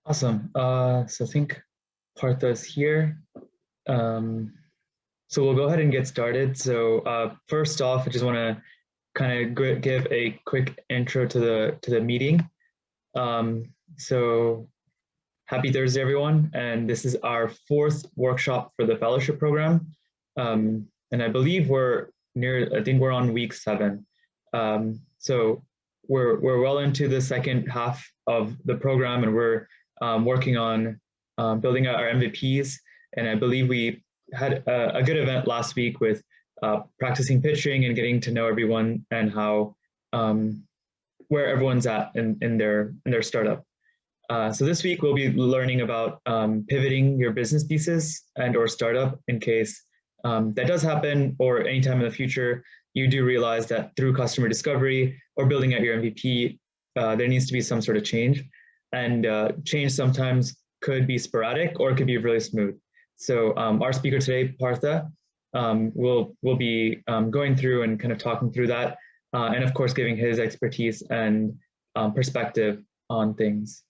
Awesome. So I think Partha is here. Um, so we'll go ahead and get started. So first off, I just want to kind of give a quick intro to the meeting. So happy Thursday, everyone! And this is our fourth workshop for the fellowship program. And I believe I think we're on week 7. So we're well into the second half of the program, and we're working on building out our MVPs. And I believe we had a good event last week with practicing pitching and getting to know everyone and how where everyone's at in their startup. So this week we'll be learning about pivoting your business thesis and or startup in case that does happen, or anytime in the future you do realize that through customer discovery or building out your MVP, there needs to be some sort of change. And change sometimes could be sporadic or it could be really smooth. So our speaker today, Partha, will be going through and kind of talking through that, and of course giving his expertise and perspective on things.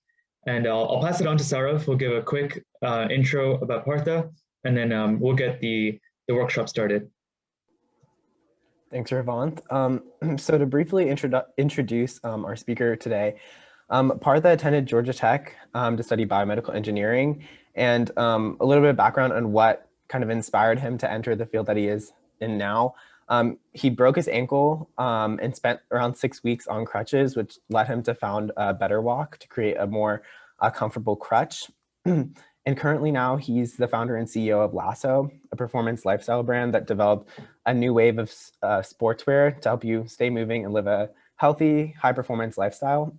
And I'll pass it on to Saurav, who'll give a quick intro about Partha, and then we'll get the workshop started. Thanks, Ravant. So to briefly introduce our speaker today, Partha attended Georgia Tech to study biomedical engineering, and a little bit of background on what kind of inspired him to enter the field that he is in now. He broke his ankle and spent around 6 weeks on crutches, which led him to found Better Walk to create a more comfortable crutch. And currently now he's the founder and CEO of Lasso, a performance lifestyle brand that developed a new wave of sportswear to help you stay moving and live a healthy, high-performance lifestyle.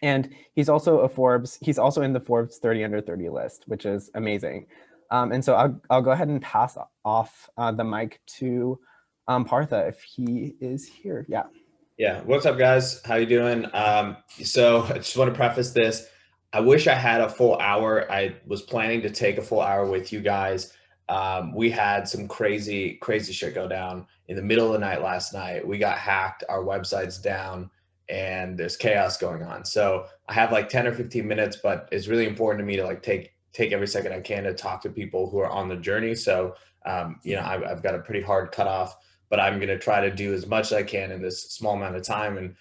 And he's also in the Forbes 30 under 30 list, which is amazing. And so I'll go ahead and pass off the mic to Partha if he is here. Yeah. Yeah. What's up, guys? How you doing? So I just want to preface this. I wish I had a full hour. I was planning to take a full hour with you guys. We had some crazy shit go down in the middle of the night last night. We got hacked, our website's down, and there's chaos going on. So I have like 10 or 15 minutes, but it's really important to me to like take every second I can to talk to people who are on the journey. So, I've got a pretty hard cutoff, but I'm going to try to do as much as I can in this small amount of time. And,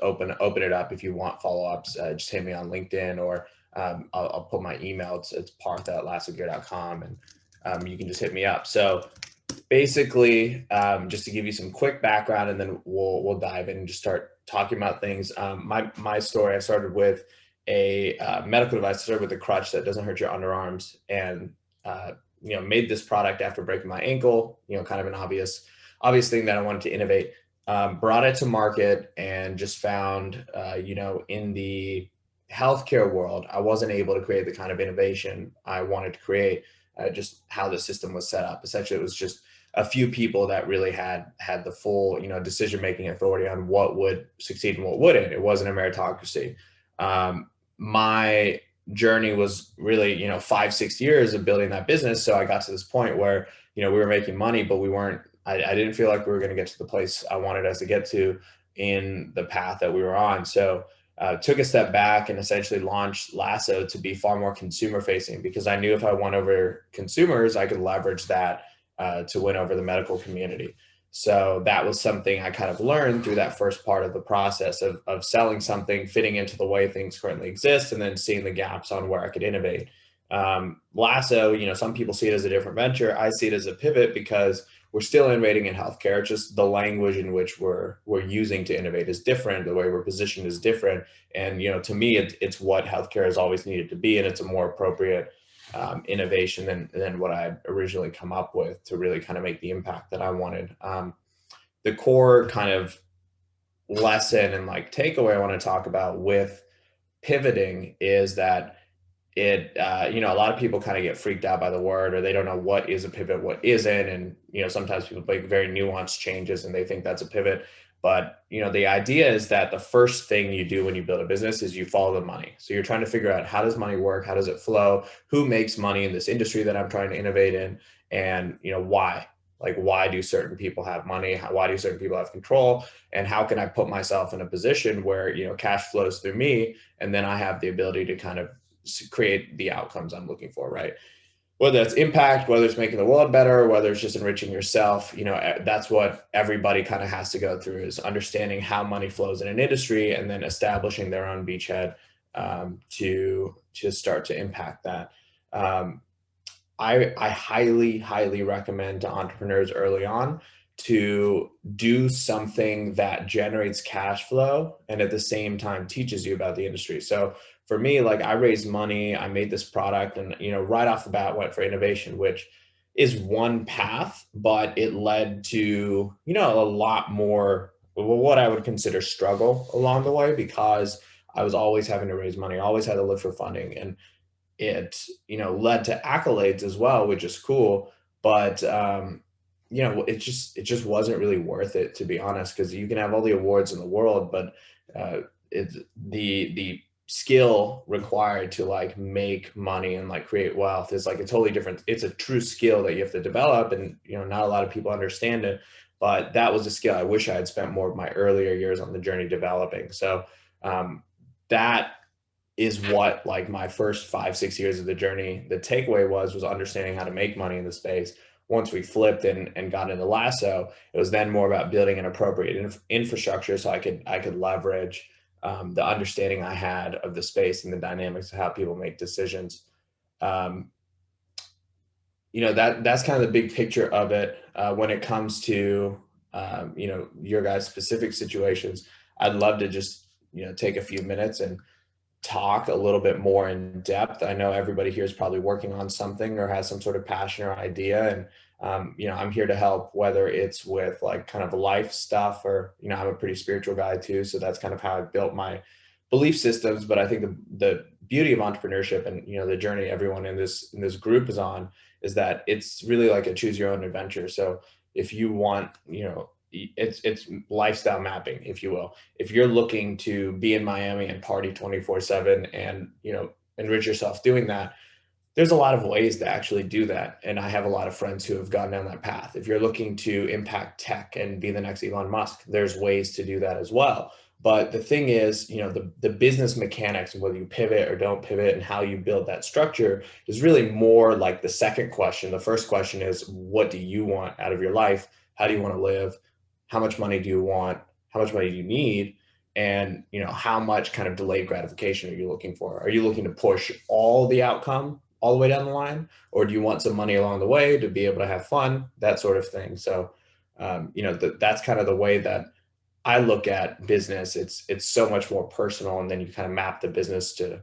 open it up. If you want follow-ups, just hit me on LinkedIn, or I'll put my email. It's partha@lassogear.com, and you can just hit me up. So basically, just to give you some quick background, and then we'll dive in and just start talking about things. My story, I started with a medical device. I started with a crutch that doesn't hurt your underarms, and made this product after breaking my ankle. Kind of an obvious thing that I wanted to innovate. Brought it to market, and just found, in the healthcare world, I wasn't able to create the kind of innovation I wanted to create. Just how the system was set up. Essentially, it was just a few people that really had the full, decision-making authority on what would succeed and what wouldn't. It wasn't a meritocracy. My journey was really, 5-6 years of building that business. So I got to this point where, we were making money, but we weren't. I didn't feel like we were going to get to the place I wanted us to get to in the path that we were on. So took a step back and essentially launched Lasso to be far more consumer facing, because I knew if I won over consumers, I could leverage that to win over the medical community. So that was something I kind of learned through that first part of the process of selling something, fitting into the way things currently exist, and then seeing the gaps on where I could innovate. Lasso, some people see it as a different venture. I see it as a pivot, because we're still innovating in healthcare. Just the language in which we're using to innovate is different. The way we're positioned is different. And, to me, it's what healthcare has always needed to be. And it's a more appropriate innovation than what I originally come up with to really kind of make the impact that I wanted. The core kind of lesson and like takeaway I want to talk about with pivoting is that a lot of people kind of get freaked out by the word, or they don't know what is a pivot, what isn't. And, sometimes people make very nuanced changes and they think that's a pivot. But, the idea is that the first thing you do when you build a business is you follow the money. So you're trying to figure out, how does money work? How does it flow? Who makes money in this industry that I'm trying to innovate in? And, why? Like, why do certain people have money? Why do certain people have control? And how can I put myself in a position where, you know, cash flows through me, and then I have the ability to kind of create the outcomes I'm looking for, right? Whether it's impact, whether it's making the world better, whether it's just enriching yourself, you know, that's what everybody kind of has to go through, is understanding how money flows in an industry and then establishing their own beachhead to start to impact that. I highly, highly recommend to entrepreneurs early on to do something that generates cash flow and at the same time teaches you about the industry. So for me, like, I raised money, I made this product, and, you know, right off the bat went for innovation, which is one path, but it led to, you know, a lot more, what I would consider struggle along the way, because I was always having to raise money, always had to look for funding. And it, you know, led to accolades as well, which is cool. But you know, it just wasn't really worth it, to be honest, because you can have all the awards in the world, but it's the skill required to like make money and like create wealth is like a totally different, it's a true skill that you have to develop, and, you know, not a lot of people understand it. But that was a skill I wish I had spent more of my earlier years on the journey developing. So that is what, like, my first 5-6 years of the journey, the takeaway was understanding how to make money in the space. Once we flipped and got into Lasso, it was then more about building an appropriate infrastructure so I could leverage the understanding I had of the space and the dynamics of how people make decisions. Um, you know, that's kind of the big picture of it. When it comes to you know, your guys' specific situations, I'd love to just, you know, take a few minutes and talk a little bit more in depth. I know everybody here is probably working on something or has some sort of passion or idea. And, you know, I'm here to help, whether it's with like kind of life stuff, or, you know, I'm a pretty spiritual guy too. So that's kind of how I built my belief systems. But I think the beauty of entrepreneurship and, you know, the journey everyone in this group is on, is that it's really like a choose your own adventure. So if you want, you know, it's lifestyle mapping, if you will. If you're looking to be in Miami and party 24/7 and, you know, enrich yourself doing that, there's a lot of ways to actually do that. And I have a lot of friends who have gone down that path. If you're looking to impact tech and be the next Elon Musk, there's ways to do that as well. But the thing is, you know, the business mechanics of whether you pivot or don't pivot and how you build that structure is really more like the second question. The first question is, what do you want out of your life? How do you want to live? How much money do you want? How much money do you need? And, you know, how much kind of delayed gratification are you looking for? Are you looking to push all the outcome all the way down the line, or do you want some money along the way to be able to have fun, that sort of thing? So, you know, that's kind of the way that I look at business. It's so much more personal, and then you kind of map the business to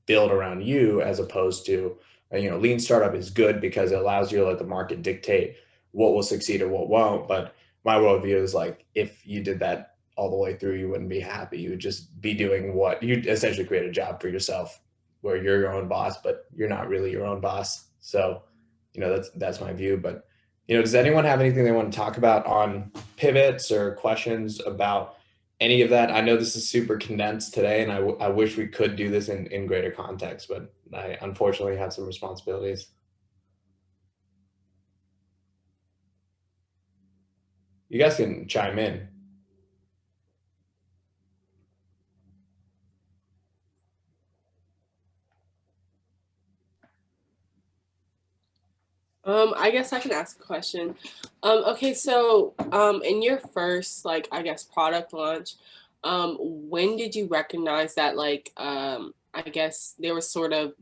build around you, as opposed to, you know, lean startup is good because it allows you to let the market dictate what will succeed or what won't. But my worldview is like, if you did that all the way through, you wouldn't be happy. You would just be doing what you essentially create a job for yourself, where you're your own boss, but you're not really your own boss. So, you know, that's my view. But, you know, does anyone have anything they want to talk about on pivots or questions about any of that? I know this is super condensed today, and I wish we could do this in greater context, but I unfortunately have some responsibilities. You guys can chime in. I guess I can ask a question. Okay, so in your first, like, I guess, product launch, when did you recognize that, like, I guess there was sort of,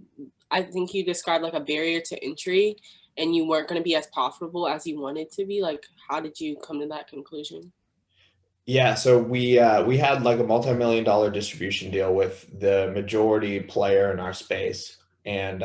I think you described like a barrier to entry, and you weren't going to be as profitable as you wanted to be? Like, how did you come to that conclusion? Yeah, so we had like a multi-million-dollar distribution deal with the majority player in our space, and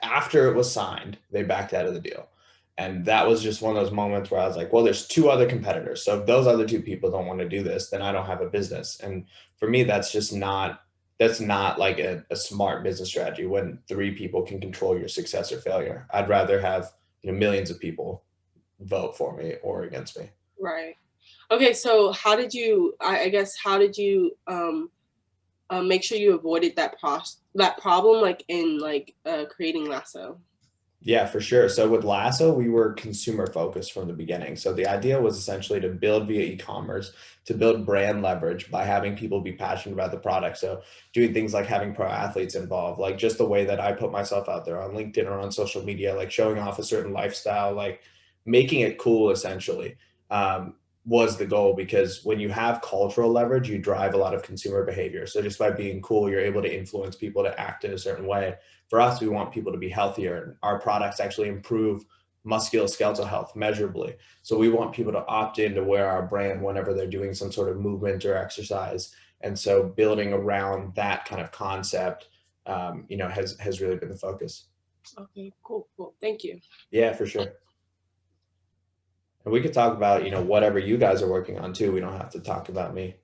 after it was signed, they backed out of the deal, and that was just one of those moments where I was like, well, there's two other competitors, so if those other two people don't want to do this, then I don't have a business. And for me, that's not like a smart business strategy when three people can control your success or failure. I'd rather have, you know, millions of people vote for me or against me. Right. Okay, so how did you, I guess, how did you make sure you avoided that problem, like in like creating Lasso? Yeah, for sure. So with Lasso, we were consumer focused from the beginning. So the idea was essentially to build via e-commerce, to build brand leverage by having people be passionate about the product. So doing things like having pro athletes involved, like just the way that I put myself out there on LinkedIn or on social media, like showing off a certain lifestyle, like making it cool essentially. Was the goal, because when you have cultural leverage, you drive a lot of consumer behavior. So just by being cool, you're able to influence people to act in a certain way. For us, we want people to be healthier, and our products actually improve musculoskeletal health measurably. So we want people to opt in to wear our brand whenever they're doing some sort of movement or exercise. And so building around that kind of concept, has really been the focus. Okay, cool. Thank you. Yeah, for sure. And we could talk about, whatever you guys are working on too. We don't have to talk about me.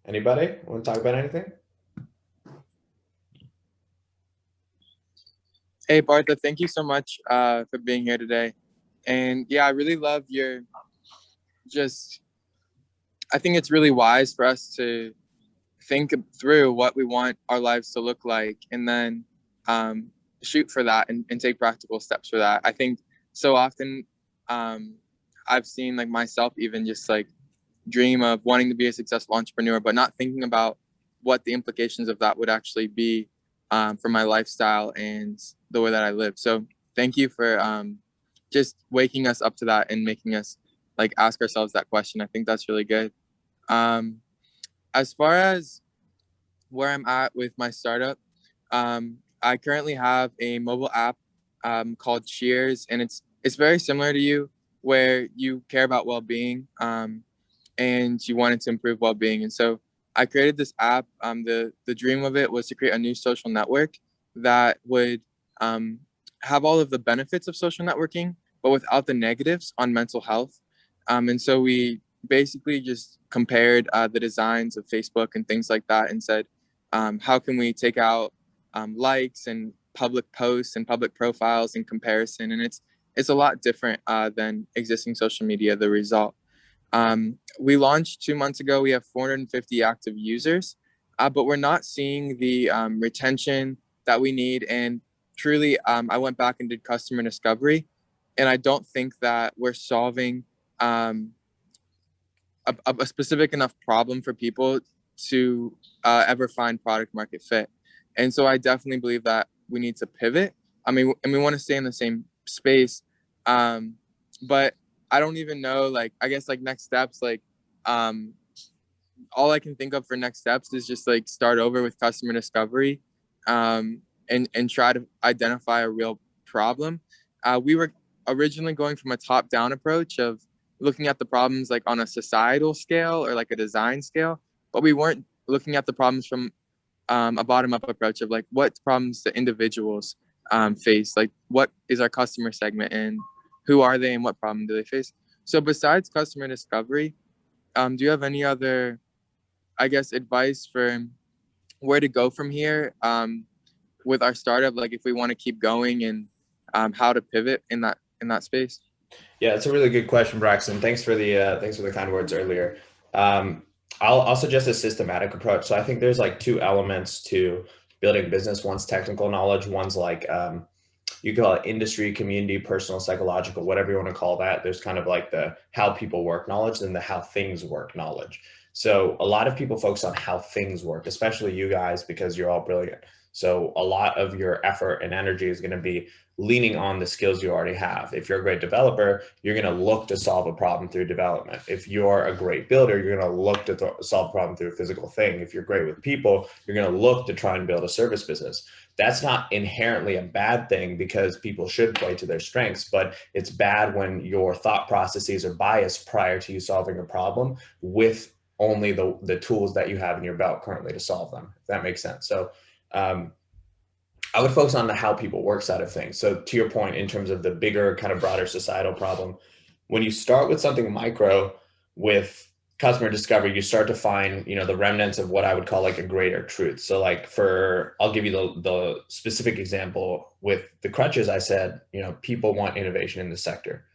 Anybody want to talk about anything? Hey, Partha, thank you so much for being here today. And yeah, I really love your I think it's really wise for us to think through what we want our lives to look like, and then shoot for that and take practical steps for that. I think so often I've seen like myself even just like dream of wanting to be a successful entrepreneur, but not thinking about what the implications of that would actually be for my lifestyle and the way that I live. So thank you for just waking us up to that and making us like ask ourselves that question. I think that's really good. As far as where I'm at with my startup, I currently have a mobile app called Cheers, and it's very similar to you, where you care about well-being and you wanted to improve well-being. And so I created this app. The dream of it was to create a new social network that would have all of the benefits of social networking, but without the negatives on mental health. And so we basically just compared the designs of Facebook and things like that and said, how can we take out likes and public posts and public profiles in comparison? And it's a lot different than existing social media, the result. We launched 2 months ago. We have 450 active users, but we're not seeing the retention that we need. And truly, I went back and did customer discovery, and I don't think that we're solving a specific enough problem for people to ever find product market fit. And so I definitely believe that we need to pivot. I mean, and we want to stay in the same space, but I don't even know, like, I guess like next steps, like all I can think of for next steps is just like start over with customer discovery and try to identify a real problem. We were originally going from a top-down approach of looking at the problems like on a societal scale or like a design scale, but we weren't looking at the problems from a bottom-up approach of like what problems the individuals face, like what is our customer segment and who are they and what problem do they face. So besides customer discovery, do you have any other, I guess, advice for where to go from here with our startup, like if we want to keep going, and how to pivot in that space? Yeah, it's a really good question, Braxton. Thanks for the kind words earlier. I'll suggest a systematic approach. So I think there's like two elements to building a business. One's technical knowledge. One's like you call it industry, community, personal, psychological, whatever you want to call that. There's kind of like the how people work knowledge and the how things work knowledge. So a lot of people focus on how things work, especially you guys, because you're all brilliant. So a lot of your effort and energy is going to be leaning on the skills you already have. If you're a great developer, you're going to look to solve a problem through development. If you're a great builder, you're going to look to solve a problem through a physical thing. If you're great with people, you're going to look to try and build a service business. That's not inherently a bad thing, because people should play to their strengths, but it's bad when your thought processes are biased prior to you solving a problem with only the tools that you have in your belt currently to solve them, if that makes sense. So I would focus on the how people work side of things. So to your point, in terms of the bigger kind of broader societal problem, when you start with something micro with customer discovery, you start to find, the remnants of what I would call like a greater truth. So like I'll give you the specific example with the crutches. I said, people want innovation in the sector.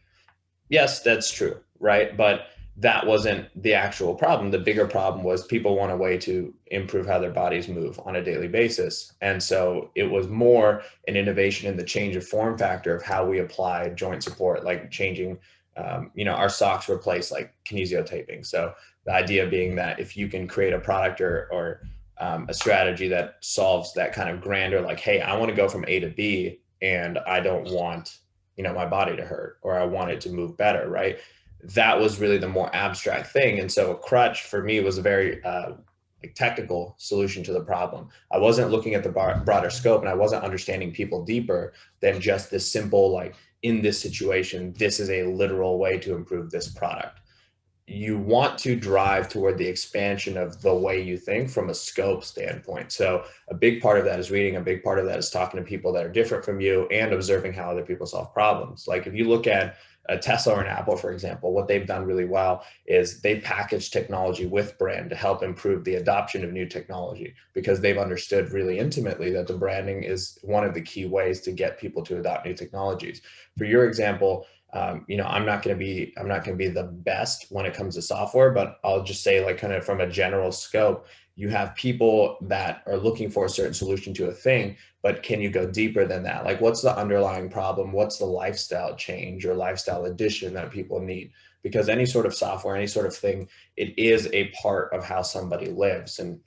Yes, that's true, right? But that wasn't the actual problem. The bigger problem was people want a way to improve how their bodies move on a daily basis. And so it was more an innovation in the change of form factor of how we apply joint support, like changing, our socks replace like kinesiotaping. So the idea being that if you can create a product or a strategy that solves that kind of grander, like, hey, I want to go from A to B and I don't want my body to hurt, or I want it to move better, right? That was really the more abstract thing. And so a crutch for me was a very technical solution to the problem. I wasn't looking at the broader scope, and I wasn't understanding people deeper than just this simple, like, in this situation, this is a literal way to improve this product. You want to drive toward the expansion of the way you think from a scope standpoint. So a big part of that is reading. A big part of that is talking to people that are different from you and observing how other people solve problems. Like if you look at a Tesla or an Apple, for example, what they've done really well is they package technology with brand to help improve the adoption of new technology, because they've understood really intimately that the branding is one of the key ways to get people to adopt new technologies. For your example, I'm not going to be the best when it comes to software, but I'll just say, like, kind of from a general scope, you have people that are looking for a certain solution to a thing, but can you go deeper than that? Like, what's the underlying problem? What's the lifestyle change or lifestyle addition that people need? Because any sort of software, any sort of thing, it is a part of how somebody lives. And,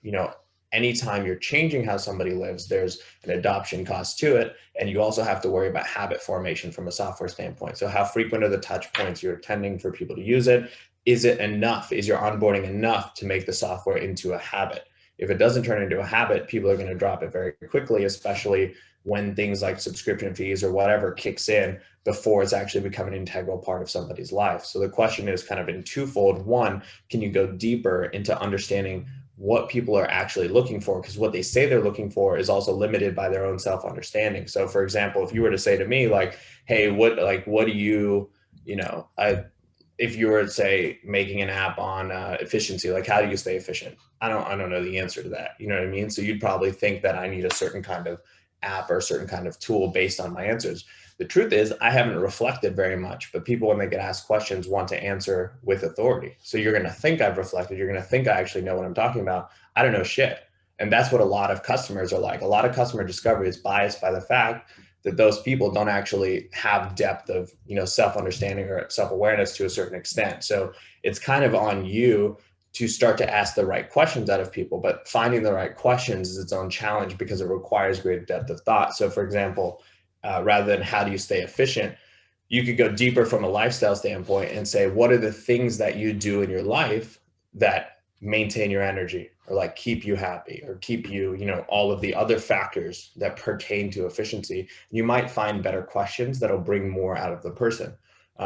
anytime you're changing how somebody lives, there's an adoption cost to it. And you also have to worry about habit formation from a software standpoint. So how frequent are the touch points you're attending for people to use it? Is it enough? Is your onboarding enough to make the software into a habit? If it doesn't turn into a habit, people are going to drop it very quickly, especially when things like subscription fees or whatever kicks in before it's actually become an integral part of somebody's life. So the question is kind of in twofold. One, can you go deeper into understanding what people are actually looking for? Because what they say they're looking for is also limited by their own self-understanding. So for example, if you were to say to me, like, hey, what do you, if you were to say making an app on efficiency, like, how do you stay efficient? I don't know the answer to that. You know what I mean? So you'd probably think that I need a certain kind of app or a certain kind of tool based on my answers. The truth is, I haven't reflected very much, but people, when they get asked questions, want to answer with authority. So you're going to think I've reflected. You're going to think I actually know what I'm talking about. I don't know shit. And that's what a lot of customers are like. A lot of customer discovery is biased by the fact that those people don't actually have depth of, self-understanding or self-awareness to a certain extent. So it's kind of on you to start to ask the right questions out of people, but finding the right questions is its own challenge because it requires greater depth of thought. So for example, rather than how do you stay efficient, you could go deeper from a lifestyle standpoint and say, what are the things that you do in your life that maintain your energy, or like keep you happy, or keep you, all of the other factors that pertain to efficiency? You might find better questions that'll bring more out of the person.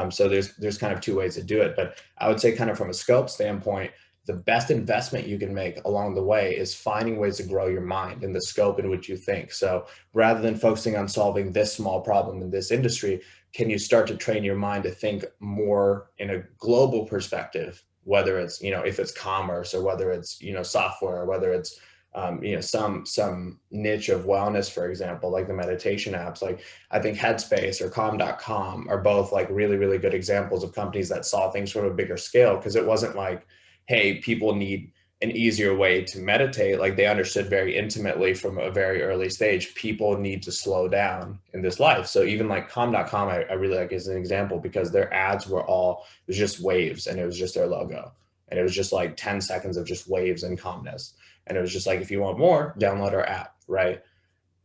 So there's kind of two ways to do it, but I would say, kind of from a scope standpoint, the best investment you can make along the way is finding ways to grow your mind and the scope in which you think. So rather than focusing on solving this small problem in this industry, can you start to train your mind to think more in a global perspective, whether it's, if it's commerce, or whether it's, software, or whether it's, some niche of wellness, for example, like the meditation apps. Like, I think Headspace or Calm.com are both like really, really good examples of companies that saw things from a bigger scale, because it wasn't like, hey, people need an easier way to meditate. Like, they understood very intimately from a very early stage, people need to slow down in this life. So even like Calm.com, I really like as an example, because their ads were all, it was just waves, and it was just their logo. And it was just like 10 seconds of just waves and calmness. And it was just like, if you want more, download our app, right?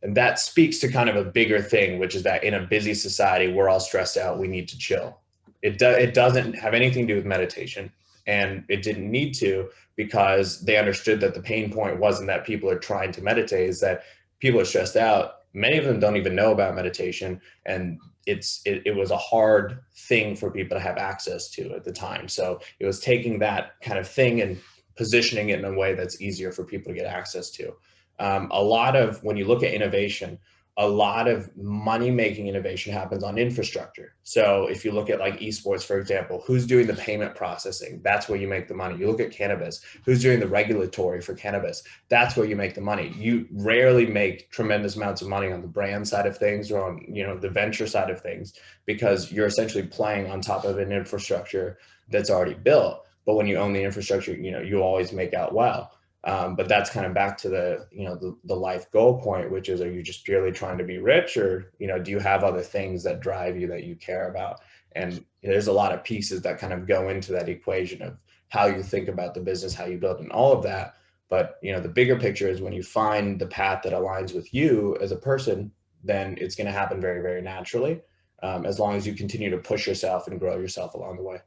And that speaks to kind of a bigger thing, which is that in a busy society, we're all stressed out, we need to chill. It doesn't have anything to do with meditation. And it didn't need to, because they understood that the pain point wasn't that people are trying to meditate, is that people are stressed out. Many of them don't even know about meditation. And it was a hard thing for people to have access to at the time. So it was taking that kind of thing and positioning it in a way that's easier for people to get access to. A lot of, when you look at innovation, a lot of money-making innovation happens on infrastructure. So if you look at like esports, for example, who's doing the payment processing? That's where you make the money. You look at cannabis, who's doing the regulatory for cannabis? That's where you make the money. You rarely make tremendous amounts of money on the brand side of things or on, you know, the venture side of things, because you're essentially playing on top of an infrastructure that's already built. But when you own the infrastructure, you know, you always make out well. But that's kind of back to the, you know, the life goal point, which is, are you just purely trying to be rich, or, you know, do you have other things that drive you that you care about? And there's a lot of pieces that kind of go into that equation of how you think about the business, how you build, and all of that. But, you know, the bigger picture is when you find the path that aligns with you as a person, then it's going to happen very, very naturally, as long as you continue to push yourself and grow yourself along the way.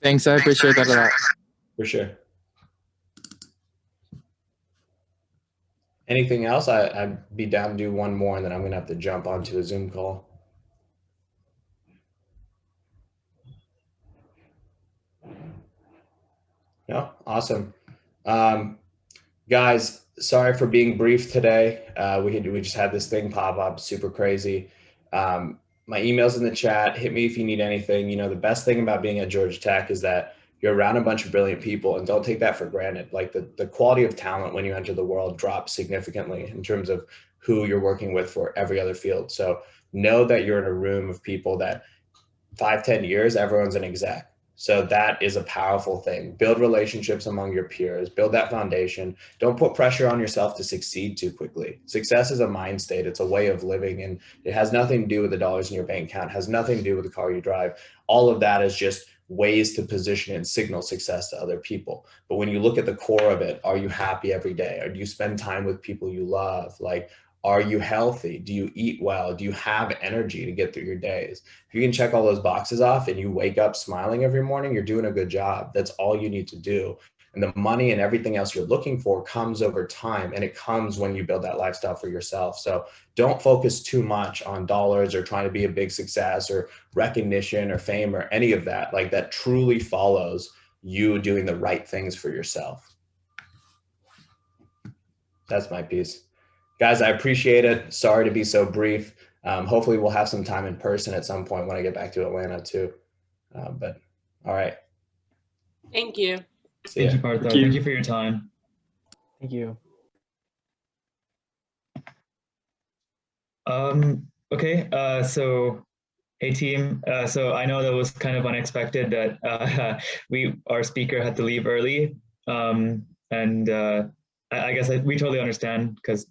Thanks, I appreciate that a lot. For sure. Anything else? I'd be down to do one more, and then I'm going to have to jump onto a Zoom call. No? Awesome. Guys, sorry for being brief today. We just had this thing pop up, super crazy. My email's in the chat. Hit me if you need anything. You know, the best thing about being at Georgia Tech is that you're around a bunch of brilliant people, and don't take that for granted. Like the quality of talent when you enter the world drops significantly in terms of who you're working with for every other field. So know that you're in a room of people that 5-10 years, everyone's an exec. So that is a powerful thing. Build relationships among your peers, build that foundation. Don't put pressure on yourself to succeed too quickly. Success is a mind state. It's a way of living, and it has nothing to do with the dollars in your bank account. It has nothing to do with the car you drive. All of that is just ways to position and signal success to other people. But when you look at the core of it, are you happy every day? Or do you spend time with people you love? Like, are you healthy? Do you eat well? Do you have energy to get through your days? If you can check all those boxes off and you wake up smiling every morning, you're doing a good job. That's all you need to do. And the money and everything else you're looking for comes over time, and it comes when you build that lifestyle for yourself. So don't focus too much on dollars or trying to be a big success or recognition or fame or any of that. Like, that truly follows you doing the right things for yourself. That's my piece. Guys, I appreciate it. Sorry to be so brief. Hopefully we'll have some time in person at some point when I get back to Atlanta too. But all right. Thank you. Thank you, Partha. Thank you for your time. Thank you. Okay, so hey team. So I know that was kind of unexpected that our speaker had to leave early. I guess we totally understand because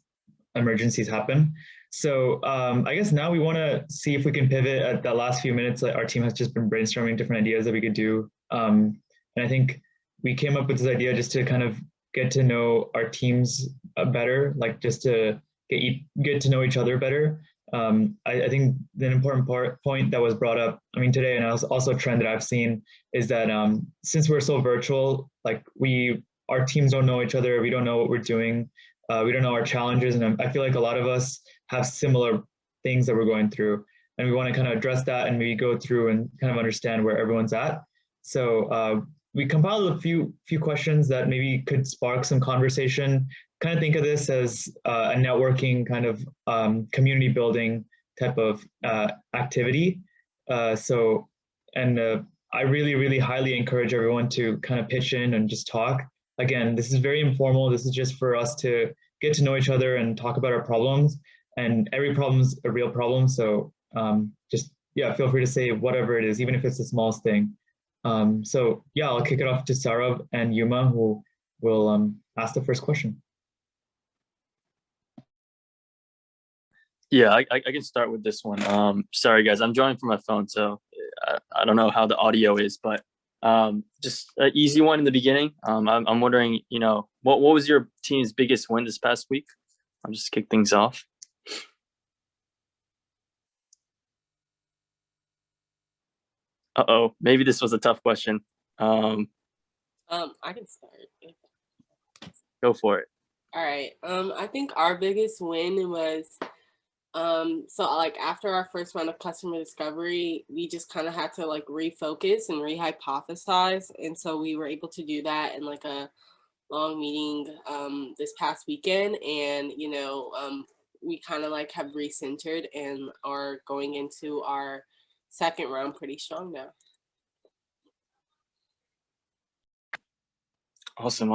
emergencies happen. So I guess now we want to see if we can pivot at the last few minutes. Our team has just been brainstorming different ideas that we could do. And I think we came up with this idea just to kind of get to know our teams better, like just to get to know each other better. I think the important point that was brought up, I mean, today, and also a trend that I've seen, is that since we're so virtual, like our teams don't know each other, we don't know what we're doing, we don't know our challenges, and I feel like a lot of us have similar things that we're going through, and we want to kind of address that and maybe go through and kind of understand where everyone's at. So we compiled a few questions that maybe could spark some conversation. Kind of think of this as a networking kind of community building type of activity. I really, really highly encourage everyone to kind of pitch in and just talk. Again, this is very informal. This is just for us to get to know each other and talk about our problems. And every problem is a real problem. So feel free to say whatever it is, even if it's the smallest thing. I'll kick it off to Sarab and Yuma, who will ask the first question. Yeah, I can start with this one. Sorry, guys, I'm joining from my phone, so I don't know how the audio is, but just an easy one in the beginning. I'm wondering, what was your team's biggest win this past week? I'll just kick things off. Uh-oh, maybe this was a tough question. I can start. Go for it. All right. I think our biggest win was after our first round of customer discovery, we just kind of had to refocus and rehypothesize, and so we were able to do that in a long meeting this past weekend, and we kind of like have recentered and are going into our second round pretty strong now. Awesome.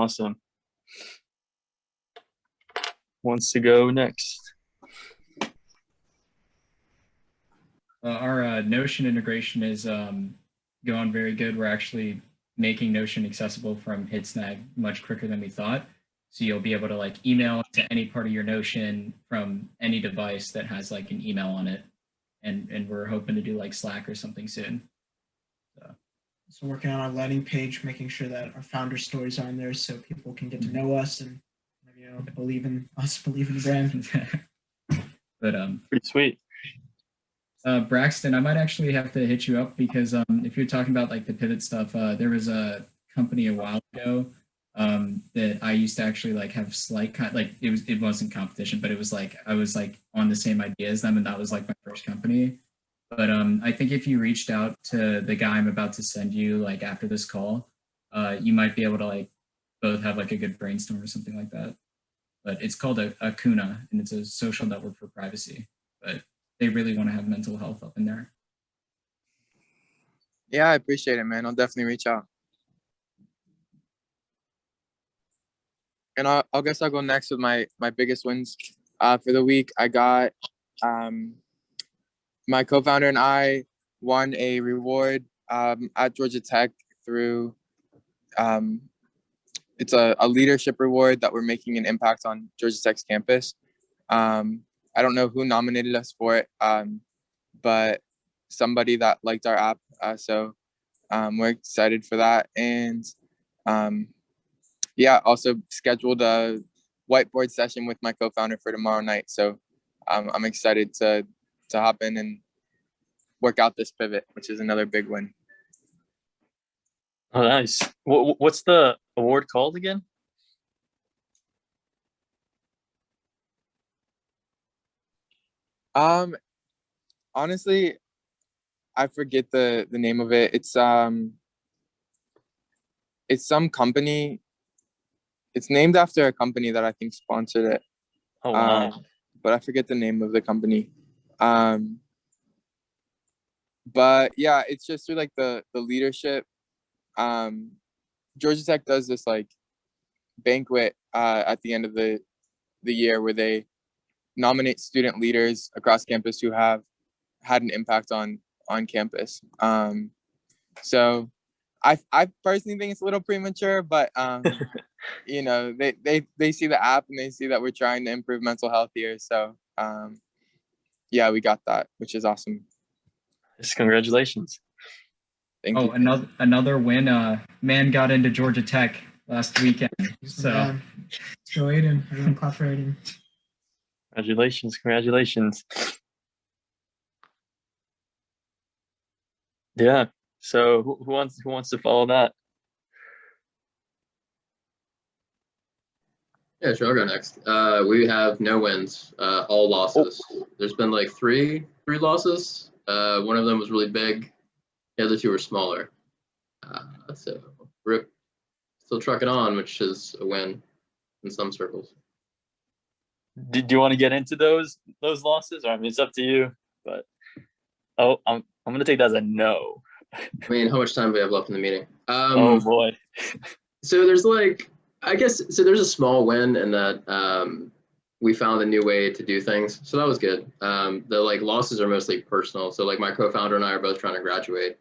Wants to go next? Our Notion integration is going very good. We're actually making Notion accessible from HitSnag much quicker than we thought. So you'll be able to like email to any part of your Notion from any device that has like an email on it. And we're hoping to do like Slack or something soon. So working on our landing page, making sure that our founder stories are on there so people can get to know us and believe in us, believe in the brand. But pretty sweet. Braxton, I might actually have to hit you up because if you're talking about like the pivot stuff, there was a company a while ago that I used to actually like have slight it wasn't competition, but it was like I was like on the same idea as them, and that was like my first company. But I think if you reached out to the guy I'm about to send you like after this call, you might be able to like both have like a good brainstorm or something like that. But it's called a Kuna, and it's a social network for privacy. But they really want to have mental health up in there. Yeah, I appreciate it, man. I'll definitely reach out. And I'll guess I'll go next with my biggest wins for the week. I got my co-founder and I won a reward at Georgia Tech through it's a leadership reward that we're making an impact on Georgia Tech's campus. I don't know who nominated us for it, but somebody that liked our app. So we're excited for that. And yeah, also scheduled a whiteboard session with my co-founder for tomorrow night. So I'm excited to hop in and work out this pivot, which is another big win. Oh, nice. What's the award called again? Honestly, I forget the name of it. It's some company. It's named after a company that I think sponsored it. Oh, wow. But I forget the name of the company. But yeah, it's just through like the leadership. Georgia Tech does this like banquet at the end of the year where they nominate student leaders across campus who have had an impact on campus. So I personally think it's a little premature, but you know, they see the app and they see that we're trying to improve mental health here. So yeah, we got that, which is awesome. Yes, congratulations. Thank you. Another win. Man got into Georgia Tech last weekend. So Go Aiden. Everyone clap for Aiden. Congratulations. Yeah. So who wants to follow that? Yeah, sure. I'll go next. We have no wins, all losses. There's been like three losses. One of them was really big. The other two were smaller. So we're still trucking on, which is a win in some circles. Do you want to get into those losses? Or, I mean, it's up to you. But I'm gonna take that as a no. I mean, how much time do we have left in the meeting? Oh boy. So there's there's a small win in that we found a new way to do things. So that was good. The like losses are mostly personal. So like my co-founder and I are both trying to graduate,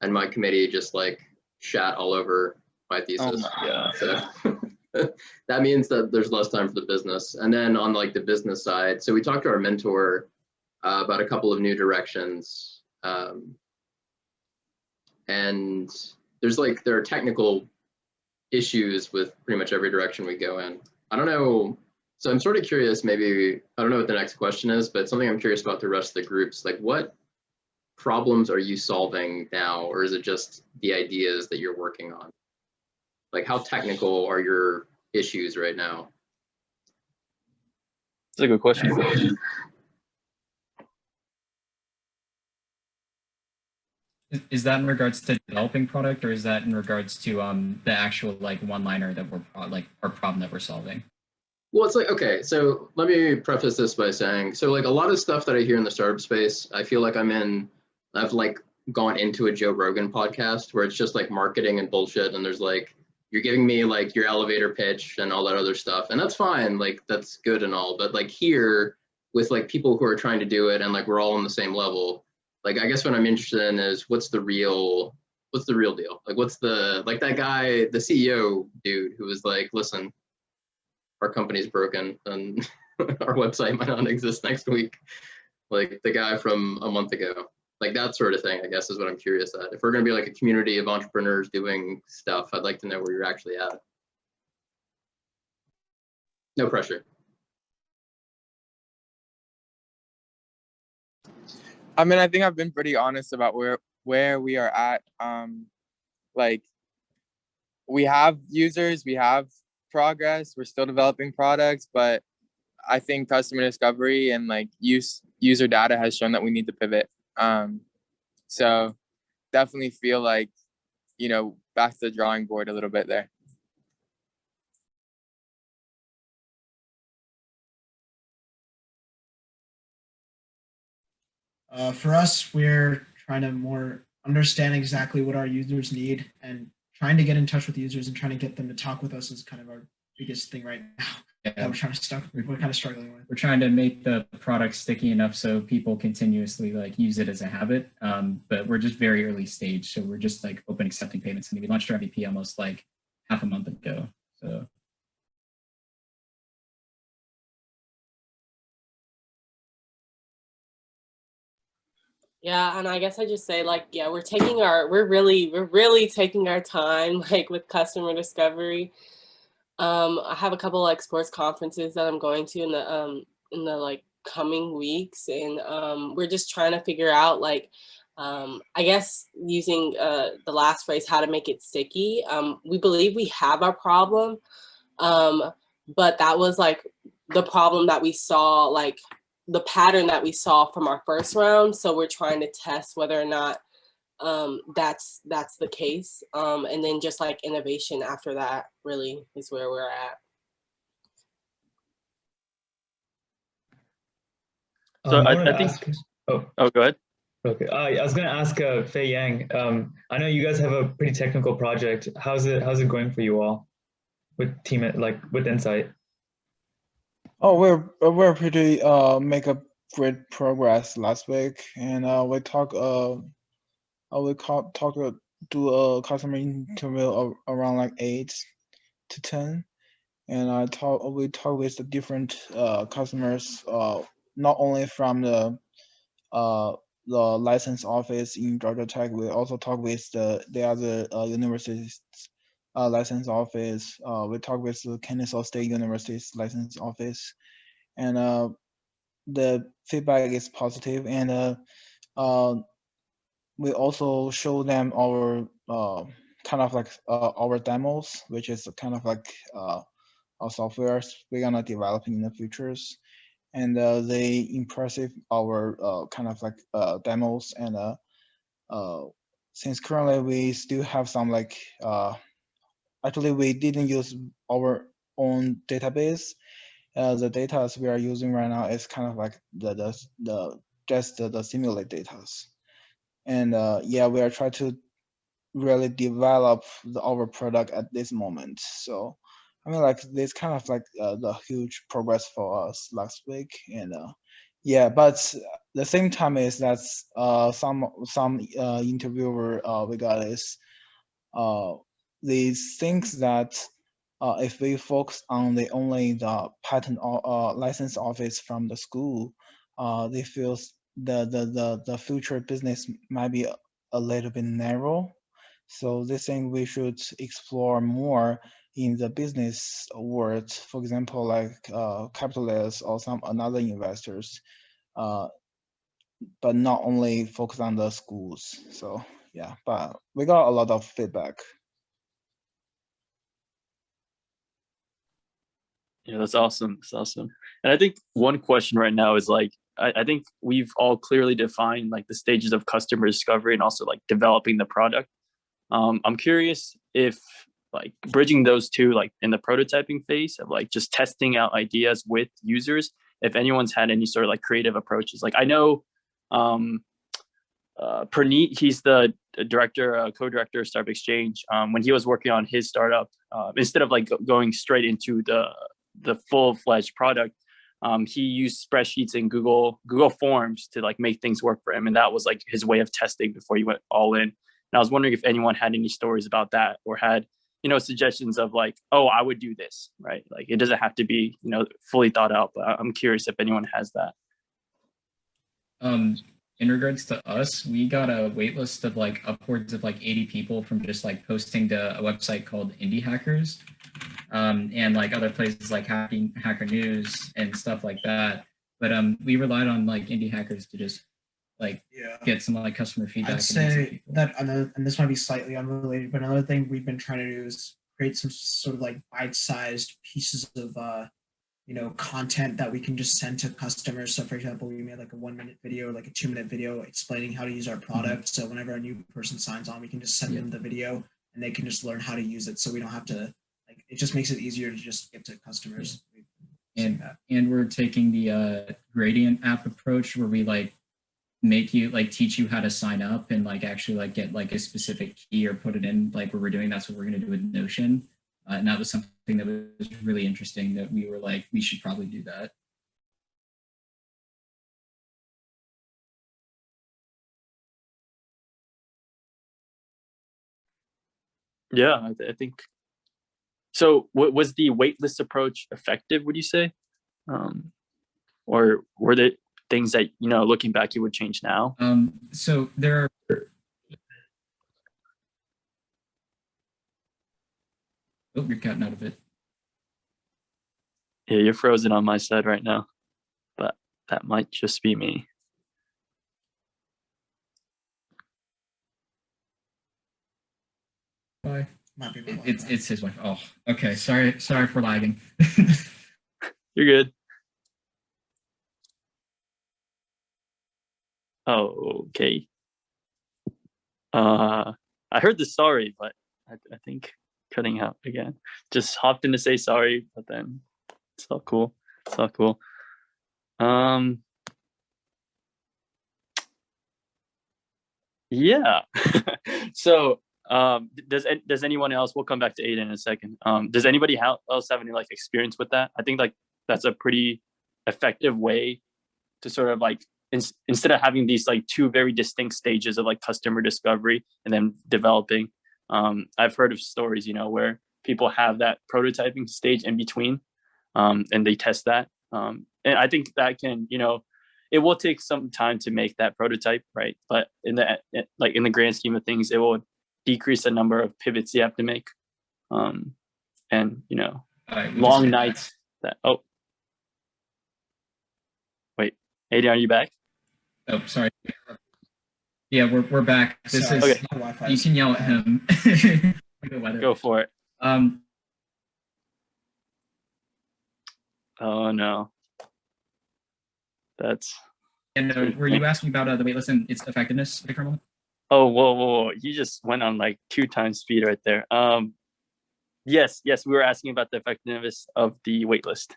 and my committee just like shat all over my thesis. Oh my God. So that means that there's less time for the business. And then on like the business side, so we talked to our mentor about a couple of new directions. And there are technical issues with pretty much every direction we go in. I don't know. So I'm sort of curious, maybe, I don't know what the next question is, but something I'm curious about the rest of the groups, like what problems are you solving now? Or is it just the ideas that you're working on? Like how technical are your issues right now? That's a good question. Is that in regards to developing product, or is that in regards to the actual like one-liner that we're like our problem that we're solving? Well, it's like, okay, so let me preface this by saying, so like a lot of stuff that I hear in the startup space, I feel like I've like gone into a Joe Rogan podcast where it's just like marketing and bullshit. And there's like, you're giving me like your elevator pitch and all that other stuff. And that's fine. Like, that's good and all. But like here with like people who are trying to do it and like we're all on the same level, like, I guess what I'm interested in is what's the real deal? Like, what's the, like that guy, the CEO dude who was like, listen, our company's broken and our website might not exist next week. Like the guy from a month ago, like that sort of thing, I guess is what I'm curious at. If we're going to be like a community of entrepreneurs doing stuff, I'd like to know where you're actually at. No pressure. I mean, I think I've been pretty honest about where we are at. Like we have users, we have progress, we're still developing products, but I think customer discovery and like user data has shown that we need to pivot. So definitely feel like, you know, back to the drawing board a little bit there. For us, we're trying to more understand exactly what our users need and trying to get in touch with users and trying to get them to talk with us is kind of our biggest thing right now. Yeah. We're kind of struggling with. We're trying to make the product sticky enough so people continuously like use it as a habit. But we're just very early stage, so we're just like open accepting payments. I mean, we launched our MVP almost like half a month ago. So. Yeah, and I guess I just say like, yeah, we're really taking our time like with customer discovery. I have a couple like sports conferences that I'm going to in the like coming weeks, and we're just trying to figure out like I guess using the last phrase, how to make it sticky. We believe we have our problem, but that was like the problem that we saw, like the pattern that we saw from our first round. So we're trying to test whether or not that's the case, and then just like innovation after that really is where we're at. So I think go ahead. Okay, I was gonna ask Fei Yang. I know you guys have a pretty technical project. How's it going for you all with with Insight? Oh, we're pretty make a great progress last week, and we do a customer interview around like 8 to 10, and we talk with the different customers, not only from the license office in Georgia Tech. We also talk with the other universities license office. We talk with the Kennesaw State University's license office, and the feedback is positive. And we also show them our kind of like our demos, which is kind of like our software we're gonna develop in the futures. And they impressive our kind of like demos. And since currently we still have some like actually we didn't use our own database. The data we are using right now is kind of like the simulate data. And yeah, we are trying to really develop our product at this moment. So I mean, like this kind of like the huge progress for us last week. And yeah, but the same time is that some interviewer we got is these things that if we focus on only the patent license office from the school, they feel the future business might be a little bit narrow. So they think we should explore more in the business world, for example, like capitalists or some another investors, but not only focus on the schools. So yeah, but we got a lot of feedback. Yeah, that's awesome. That's awesome. And I think one question right now is like, I think we've all clearly defined like the stages of customer discovery and also like developing the product. I'm curious if like bridging those two, like in the prototyping phase of like just testing out ideas with users, if anyone's had any sort of like creative approaches. Like I know Praneet, he's the director, co-director of Startup Exchange. When he was working on his startup, instead of like going straight into the full-fledged product, he used spreadsheets and Google Forms to like make things work for him, and that was like his way of testing before he went all in. And I was wondering if anyone had any stories about that, or had, you know, suggestions of like, oh, I would do this, right? Like it doesn't have to be, you know, fully thought out, but I'm curious if anyone has that. In regards to us, we got a wait list of like upwards of like 80 people from just like posting to a website called Indie Hackers, and like other places like Hacker News and stuff like that. But we relied on like Indie Hackers to just like get some like customer feedback. I'd say that and this might be slightly unrelated, but another thing we've been trying to do is create some sort of like bite-sized pieces of you know, content that we can just send to customers. So for example, we made like a 1-minute video, like a 2-minute video explaining how to use our product. So whenever a new person signs on, we can just send them the video and they can just learn how to use it. So we don't have to, like, it just makes it easier to just get to customers. And we're taking the Gradient app approach, where we like make you like teach you how to sign up and like actually like get like a specific key or put it in like what we're doing. That's what we're going to do with Notion. And that was something that was really interesting, that we were like, we should probably do that. Yeah, I think so. Was the waitlist approach effective, would you say? Or were there things that, you know, looking back, you would change now? So there are... Oh, you're cutting out of it. Yeah, you're frozen on my side right now, but that might just be me. Bye. It's his wife. Oh, okay. Sorry for lagging. You're good. Oh, okay. I heard the sorry, but I think cutting out again. Just hopped in to say sorry, but then it's all cool. It's all cool. Yeah. So does anyone else, we'll come back to Aiden in a second. Does anybody else have any like experience with that? I think like that's a pretty effective way to sort of like, instead of having these like two very distinct stages of like customer discovery and then developing, I've heard of stories, you know, where people have that prototyping stage in between, and they test that. And I think that can, you know, it will take some time to make that prototype, right? But in the grand scheme of things, it will decrease the number of pivots you have to make. And, you know, long nights that, oh, wait, Aiden, are you back? Oh, sorry. Yeah, we're back. This is okay. You can yell at him. Go for it. Oh no. That's. And were you asking about the waitlist and its effectiveness at the current moment? Oh, whoa! You just went on like 2 times speed right there. Yes, we were asking about the effectiveness of the waitlist.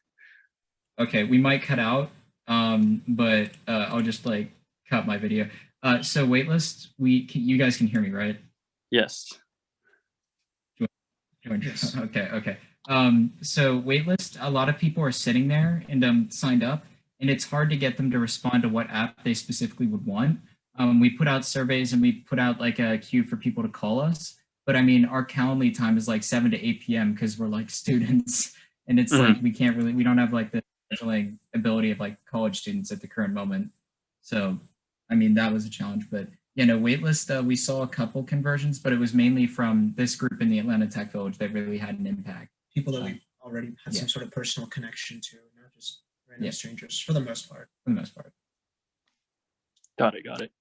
Okay, we might cut out, but I'll just like cut my video. So waitlist, you guys can hear me, right? Yes. Yes. Okay. So waitlist, a lot of people are sitting there and signed up, and it's hard to get them to respond to what app they specifically would want. We put out surveys and we put out like a queue for people to call us. But I mean, our Calendly time is like 7 to 8 p.m. because we're like students, and it's like we don't have like the scheduling ability of like college students at the current moment. So, I mean, that was a challenge. But you know, waitlist, we saw a couple conversions, but it was mainly from this group in the Atlanta Tech Village that really had an impact. People that we already had some sort of personal connection to, not just random strangers, for the most part. Got it.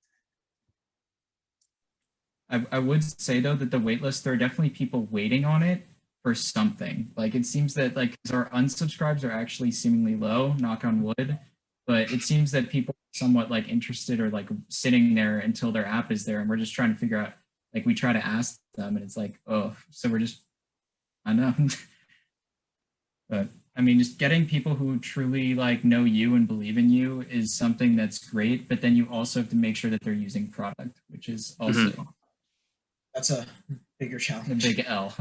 I would say though that the waitlist, there are definitely people waiting on it for something. Like it seems that like our unsubscribes are actually seemingly low, knock on wood, but it seems that people are somewhat like interested or like sitting there until their app is there, and we're just trying to figure out, like we try to ask them and it's like, oh, so we're just, I don't know. But I mean, just getting people who truly like know you and believe in you is something that's great, but then you also have to make sure that they're using product, which is also That's a bigger a challenge. big L.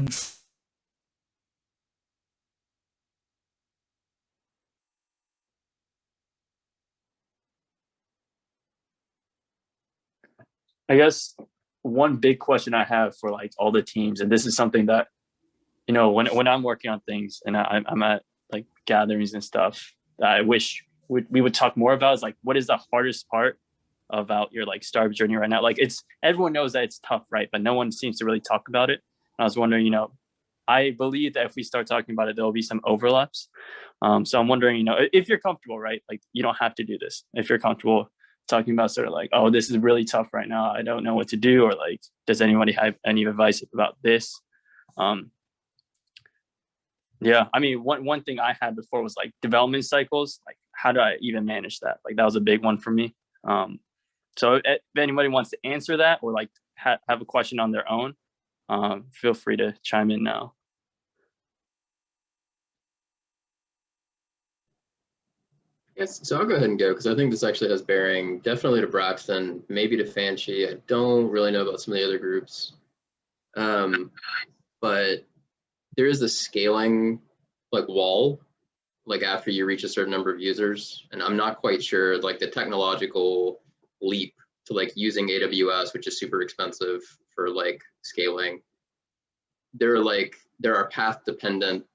I guess one big question I have for like all the teams, and this is something that, you know, when I'm working on things and I'm at like gatherings and stuff that I wish we would talk more about, is like, what is the hardest part about your like startup journey right now? Like, it's, everyone knows that it's tough, right? But no one seems to really talk about it. And I was wondering, you know, I believe that if we start talking about it, there will be some overlaps. So I'm wondering, you know, if you're comfortable, right? Like, you don't have to do this. If you're comfortable talking about sort of like, oh, this is really tough right now, I don't know what to do, or like, does anybody have any advice about this? Yeah, I mean, one thing I had before was like development cycles. Like, how do I even manage that? Like, that was a big one for me. So if anybody wants to answer that, or like have a question on their own, feel free to chime in now. Yes, so I'll go ahead and go, because I think this actually has bearing definitely to Braxton, maybe to Fanchi. I don't really know about some of the other groups. But there is a scaling like wall, like after you reach a certain number of users. And I'm not quite sure like the technological leap to like using AWS, which is super expensive for like scaling. There are path dependent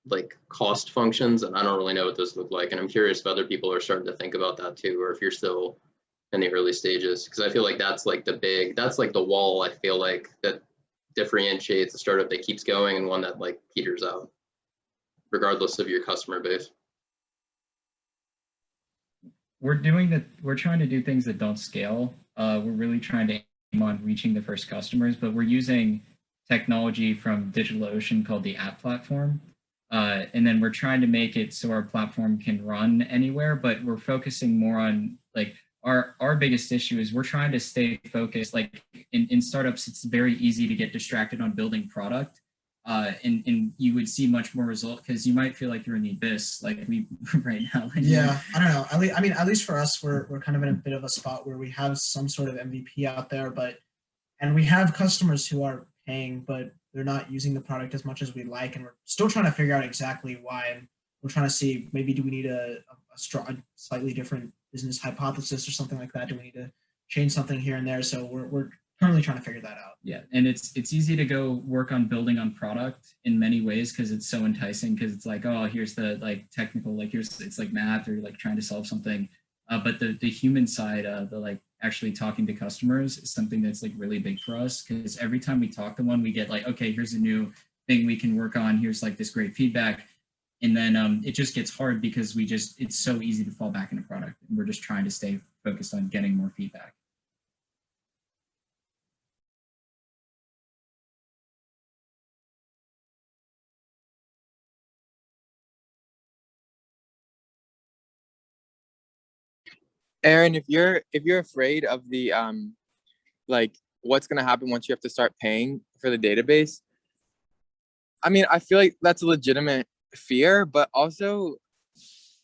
like cost functions, and I don't really know what those look like. And I'm curious if other people are starting to think about that too, or if you're still in the early stages, because I feel like that's like that's like the wall, I feel like, that differentiates a startup that keeps going and one that like peters out, regardless of your customer base. We're trying to do things that don't scale. We're really trying to aim on reaching the first customers, but we're using technology from DigitalOcean called the app platform. And then we're trying to make it so our platform can run anywhere, but we're focusing more on like our biggest issue is we're trying to stay focused. Like in startups, it's very easy to get distracted on building product. And you would see much more result because you might feel like you're in the abyss, like we right now. Yeah, I don't know. At least for us, we're kind of in a bit of a spot where we have some sort of MVP out there, and we have customers who are paying, but they're not using the product as much as we like, and we're still trying to figure out exactly why. And we're trying to see, maybe do we need a slightly different business hypothesis or something like that? Do we need to change something here and there? So we're currently trying to figure that out. Yeah, and it's easy to go work on building on product in many ways because it's so enticing, because it's like, oh, here's the like technical, like it's like math or like trying to solve something. But the human side, the like actually talking to customers is something that's like really big for us, because every time we talk to one, we get like, okay, here's a new thing we can work on. Here's like this great feedback. And then it just gets hard because it's so easy to fall back into product. And we're just trying to stay focused on getting more feedback. Aaron, if you're afraid of the like what's gonna happen once you have to start paying for the database, I mean, I feel like that's a legitimate fear, but also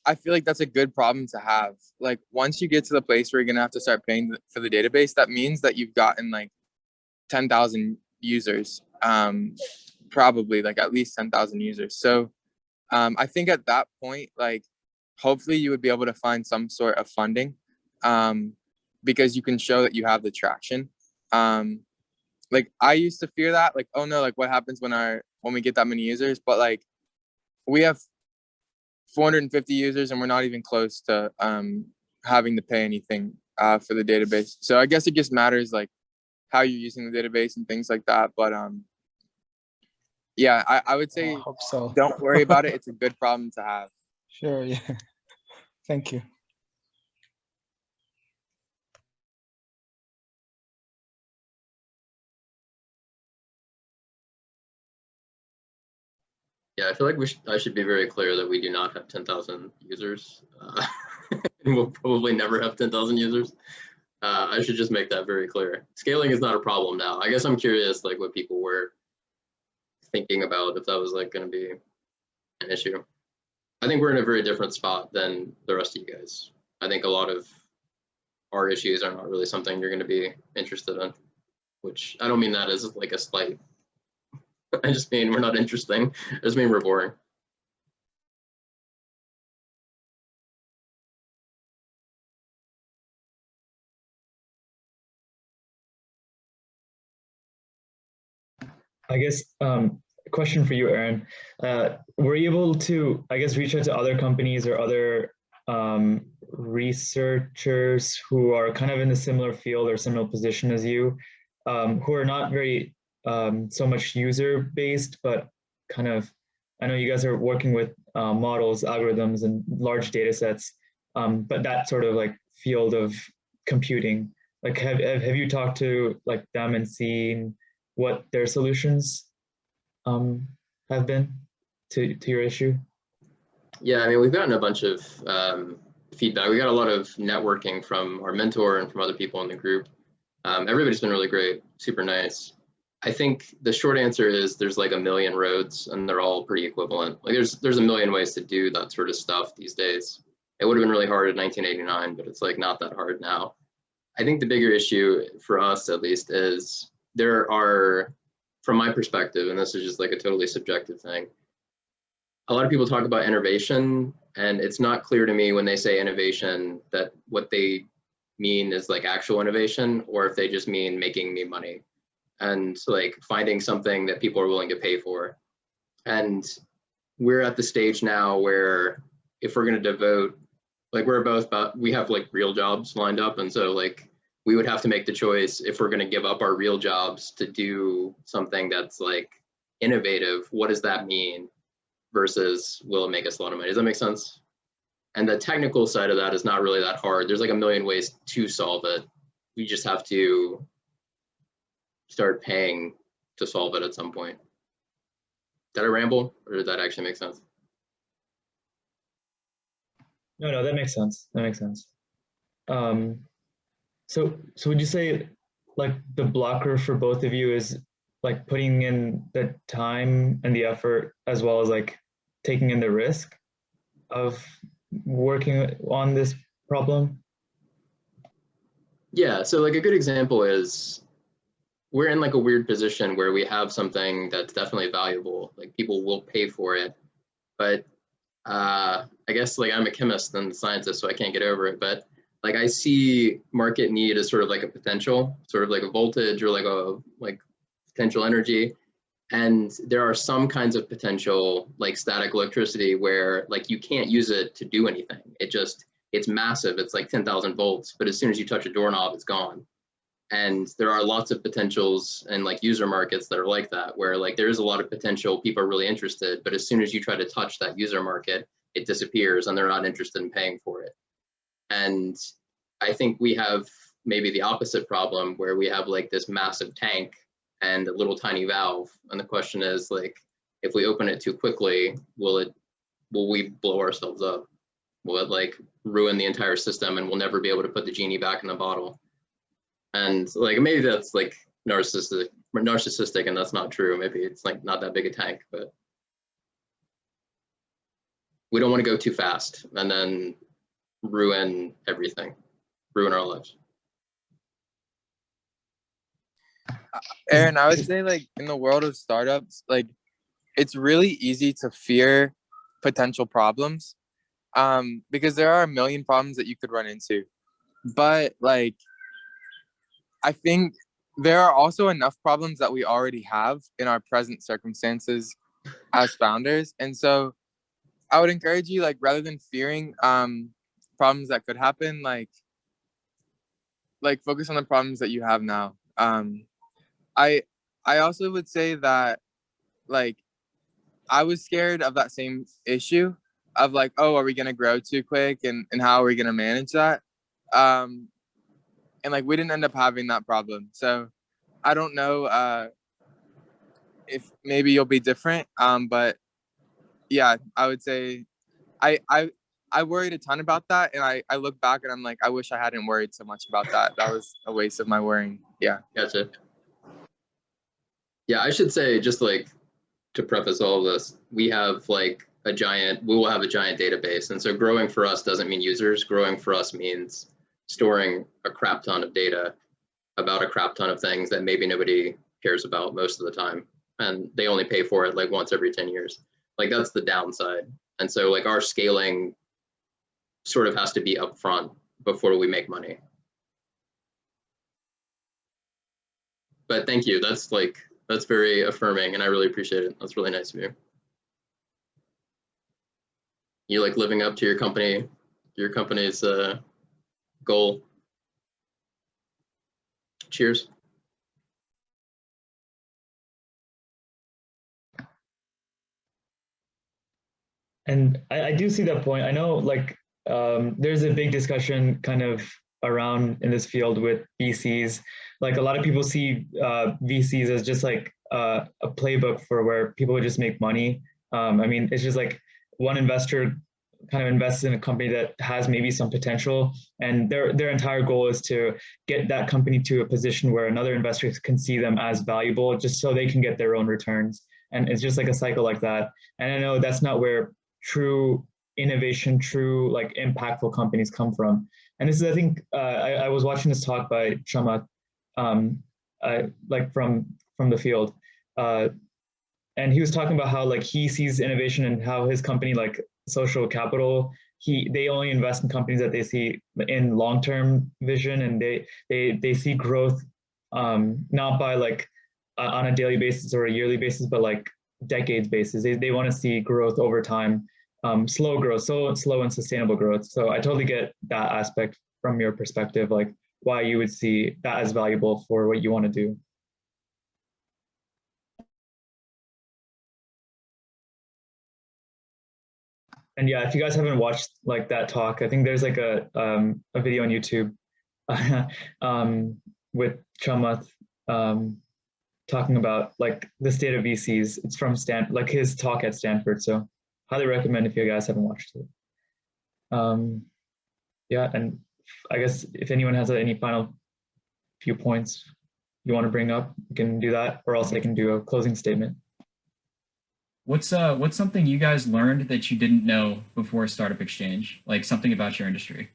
I feel like that's a good problem to have. Like, once you get to the place where you're gonna have to start paying for the database, that means that you've gotten like 10,000 users, probably like at least 10,000 users. So I think at that point, like, hopefully you would be able to find some sort of funding, because you can show that you have the traction. Like, I used to fear that, like, oh no, like what happens when we get that many users? But like, we have 450 users and we're not even close to having to pay anything for the database. So I guess it just matters like how you're using the database and things like that. But yeah, I would say I hope so. Don't worry about it. It's a good problem to have. Sure, yeah. Thank you. Yeah, I feel like I should be very clear that we do not have 10,000 users, and we'll probably never have 10,000 users. I should just make that very clear. Scaling is not a problem now. I guess I'm curious, like, what people were thinking about, if that was like going to be an issue. I think we're in a very different spot than the rest of you guys. I think a lot of our issues are not really something you're going to be interested in, which I don't mean that as like a slight. I just mean we're not interesting. I just mean we're boring. I guess question for you, Aaron. Were you able to, I guess, reach out to other companies or other researchers who are kind of in a similar field or similar position as you, who are not very so much user-based, but kind of, I know you guys are working with models, algorithms, and large data sets, but that sort of like field of computing. Like, have you talked to like them and seen what their solutions have been to your issue? Yeah, I mean, we've gotten a bunch of feedback. We got a lot of networking from our mentor and from other people in the group. Everybody's been really great, super nice. I think the short answer is there's like a million roads and they're all pretty equivalent. Like there's a million ways to do that sort of stuff these days. It would have been really hard in 1989, but it's like not that hard now. I think the bigger issue for us, at least, is there are, from my perspective, and this is just like a totally subjective thing, a lot of people talk about innovation, and it's not clear to me when they say innovation that what they mean is like actual innovation, or if they just mean making me money and like finding something that people are willing to pay for. And we're at the stage now where if we're going to devote, like we're both about, we have like real jobs lined up, and so like we would have to make the choice if we're going to give up our real jobs to do something that's like innovative. What does that mean versus will it make us a lot of money? Does that make sense? And the technical side of that is not really that hard. There's like a million ways to solve it. We just have to start paying to solve it at some point. Did I ramble, or did that actually make sense? No, that makes sense. That makes sense. So would you say like the blocker for both of you is like putting in the time and the effort as well as like taking in the risk of working on this problem? Yeah, so like a good example is we're in like a weird position where we have something that's definitely valuable, like people will pay for it, but I guess like I'm a chemist and a scientist, so I can't get over it, but like I see market need as sort of like a potential, sort of like a voltage or like a potential energy. And there are some kinds of potential like static electricity where like you can't use it to do anything. It's massive. It's like 10,000 volts, but as soon as you touch a doorknob, it's gone. And there are lots of potentials and like user markets that are like that, where like there is a lot of potential, people are really interested, but as soon as you try to touch that user market, it disappears and they're not interested in paying for it. And I think we have maybe the opposite problem where we have like this massive tank and a little tiny valve. And the question is like, if we open it too quickly, will we blow ourselves up? Will it like ruin the entire system and we'll never be able to put the genie back in the bottle? And like, maybe that's like narcissistic and that's not true. Maybe it's like not that big a tank, but we don't want to go too fast and then ruin everything, ruin our lives. Aaron, I would say like in the world of startups, like it's really easy to fear potential problems because there are a million problems that you could run into. But like, I think there are also enough problems that we already have in our present circumstances as founders. And so I would encourage you, like, rather than fearing problems that could happen, like focus on the problems that you have now. I also would say that like I was scared of that same issue of like, oh, are we gonna grow too quick and how are we gonna manage that? And like we didn't end up having that problem. So I don't know if maybe you'll be different, but yeah, I would say I worried a ton about that, and I look back and I'm like, I wish I hadn't worried so much about that. That was a waste of my worrying. Yeah. Gotcha. Yeah, I should say, just like to preface all of this, we will have a giant database. And so growing for us doesn't mean users. Growing for us means storing a crap ton of data about a crap ton of things that maybe nobody cares about most of the time. And they only pay for it like once every 10 years. Like, that's the downside. And so like our scaling sort of has to be upfront before we make money. But thank you. That's very affirming, and I really appreciate it. That's really nice of you. You like living up to your company's goal. Cheers. And I do see that point. I know there's a big discussion kind of around in this field with VCs. Like, a lot of people see VCs as just like a playbook for where people would just make money. I mean, it's just like one investor kind of invests in a company that has maybe some potential, and their entire goal is to get that company to a position where another investor can see them as valuable, just so they can get their own returns. And it's just like a cycle like that. And I know that's not where true innovation, true like impactful companies come from. And this is, I think, I was watching this talk by Chamath, like from the field, and he was talking about how like he sees innovation and how his company, like Social Capital, they only invest in companies that they see in long-term vision, and they see growth, not by like on a daily basis or a yearly basis, but like decades basis. They want to see growth over time, slow growth, slow and sustainable growth. So I totally get that aspect from your perspective, like why you would see that as valuable for what you want to do. And yeah, if you guys haven't watched like that talk, I think there's like a video on YouTube with Chamath talking about like the state of VCs. It's from like his talk at Stanford. So highly recommend if you guys haven't watched it. Yeah, and I guess if anyone has any final few points you want to bring up, you can do that, or else I can do a closing statement. What's something you guys learned that you didn't know before Startup Exchange? Like something about your industry?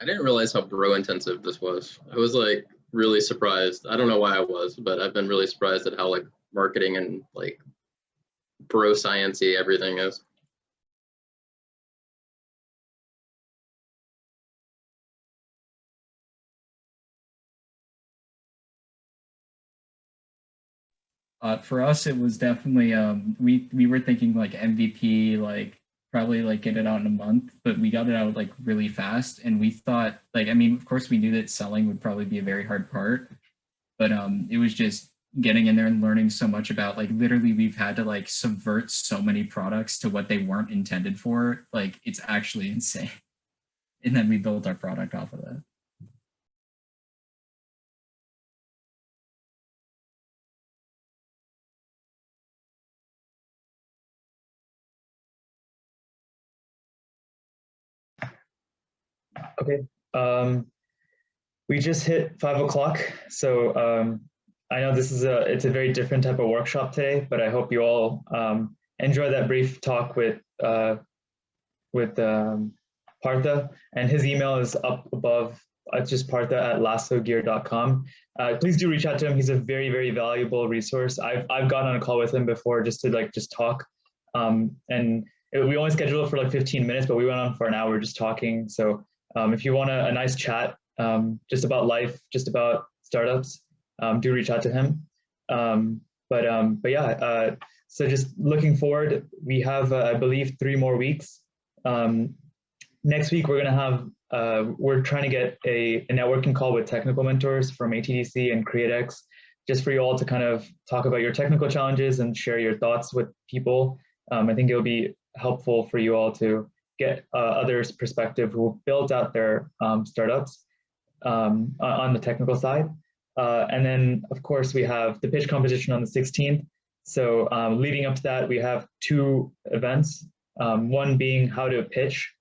I didn't realize how bro intensive this was. I was like really surprised. I don't know why I was, but I've been really surprised at how like marketing and like bro science-y everything is. For us, it was definitely we were thinking like MVP, like probably like get it out in a month, but we got it out like really fast, and we thought like, I mean, of course we knew that selling would probably be a very hard part, but it was just getting in there and learning so much about like literally we've had to like subvert so many products to what they weren't intended for. Like it's actually insane. And then we built our product off of that. Okay. We just hit 5 o'clock. So I know it's a very different type of workshop today, but I hope you all enjoy that brief talk with Partha, and his email is up above. It's just partha@lassogear.com. Please do reach out to him. He's a very, very valuable resource. I've gotten on a call with him before just to just talk, and we only scheduled it for like 15 minutes, but we went on for an hour just talking. So if you want a nice chat, just about life, just about startups, do reach out to him. But yeah, so just looking forward, we have, I believe, 3 more weeks. Next week, we're going to have, we're trying to get a networking call with technical mentors from ATDC and CreateX, just for you all to kind of talk about your technical challenges and share your thoughts with people. I think it'll be helpful for you all to get others' perspective who built out their startups. on the technical side. And then, of course, we have the pitch competition on the 16th. So leading up to that, we have two events, one being how to pitch.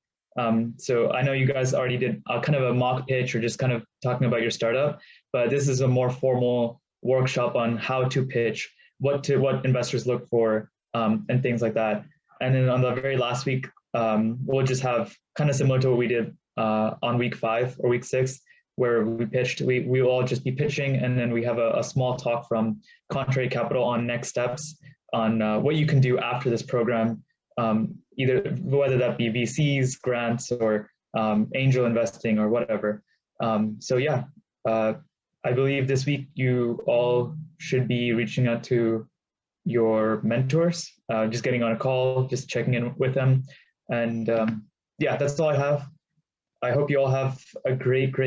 So I know you guys already did kind of a mock pitch or just kind of talking about your startup, but this is a more formal workshop on how to pitch, what investors look for, and things like that. And then on the very last week, we'll just have kind of similar to what we did on week 5 or week 6, where we pitched. We will all just be pitching, and then we have a small talk from Contrary Capital on next steps on what you can do after this program, either whether that be VCs, grants, or angel investing or whatever. So yeah, I believe this week you all should be reaching out to your mentors, just getting on a call, just checking in with them. And yeah, that's all I have. I hope you all have a great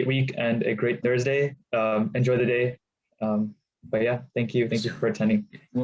week and a great Thursday. Enjoy the day. But yeah, thank you for attending.